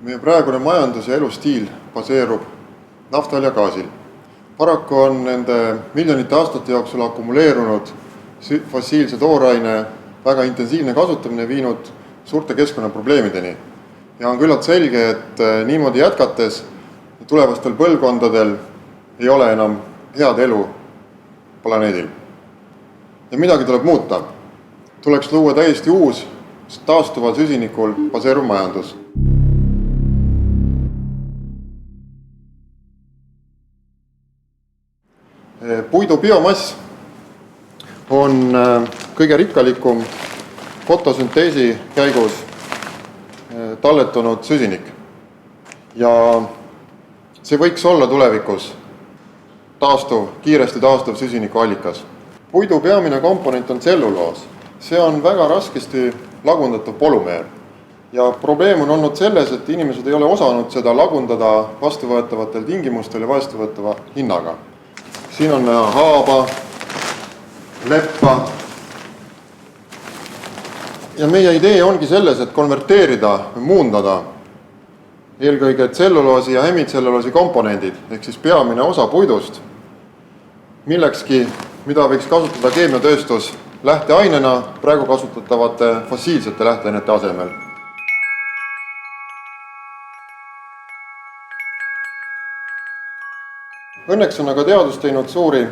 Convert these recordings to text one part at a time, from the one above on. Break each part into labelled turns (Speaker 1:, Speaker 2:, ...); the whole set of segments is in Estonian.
Speaker 1: Meie praegune majandus ja elustiil baseerub naftal ja gaasil. Paraku on nende miljonite aastate jooksul akumuleerunud fossiilse tooraine väga intensiivne kasutamine viinud suurte keskkonnaprobleemideni. Ja on küllalt selge, et niimoodi jätkates tulevastel põlvkondadel ei ole enam head elu planeedil. Ja midagi tuleb muuta. Tuleks luua täiesti uus taastuval süsinikul baseeruv majandus. Puidu biomass on kõige rikkalikum fotosünteesi käigus talletunud süsinik. Ja see võiks olla tulevikus kiiresti taastuv süsinikuallikas. Puidu peamine komponent on tselluloos. See on väga raskesti lagundatav polümeer. Ja probleem on olnud selles, et inimesed ei ole osanud seda lagundada vastuvõetavatel tingimustel ja vastuvõetava hinnaga. Siin on näha haaba, leppa. Ja meie idee ongi selles, et konverteerida või muundada eelkõige tselluloosi ja hemitselluloosi komponendid, ehk siis peamine osa puidust, millekski, mida võiks kasutada keemiatööstus lähteainena praegu kasutatavate fossiilsete lähteainete asemel. Õnneks on aga teadus teinud suure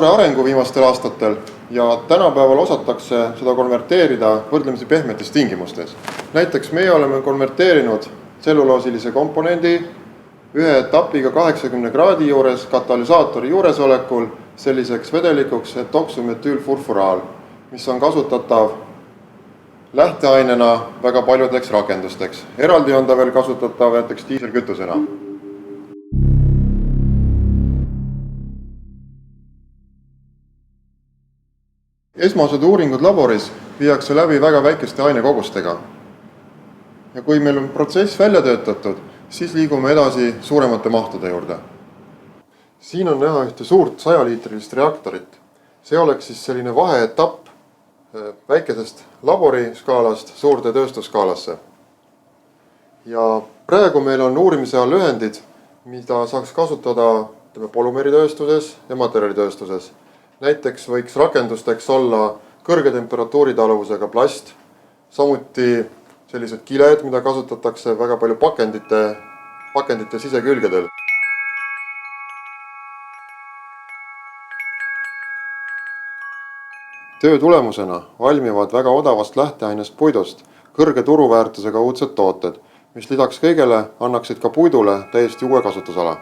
Speaker 1: arengu viimastel aastatel ja tänapäeval osatakse seda konverteerida võrdlemisi pehmetes tingimustes. Näiteks meie oleme konverteerinud tselluloosilise komponendi ühe etapiga 80 kraadi juures katalüsaatori juuresolekul selliseks vedelikuks etoksümetüülfurfuraal, mis on kasutatav lähteainena väga paljudeks rakendusteks. Eraldi on ta veel kasutatav näiteks diiselkütusena. Esmased uuringud laboris viiakse läbi väga väikeste ainekogustega. Ja kui meil on protsess välja töötatud, siis liigume edasi suuremate mahtude juurde. Siin on näha ühte suurt 100-liitrilist reaktorit. See oleks siis selline vaheetapp väikesest laboriskaalast suurde tööstusskaalasse. Ja praegu meil on uurimise all ühendid, mida saaks kasutada polümeeritööstuses ja materjalitööstuses. Näiteks võiks rakendusteks olla kõrge temperatuuritaluvusega plast, samuti sellised kiled, mida kasutatakse väga palju pakendite sisekülgedel. Töö tulemusena valmivad väga odavast lähteainest puidust kõrge turuväärtusega uudsed tooted, mis lisaks kõigele annaksid ka puidule täiesti uue kasutusala.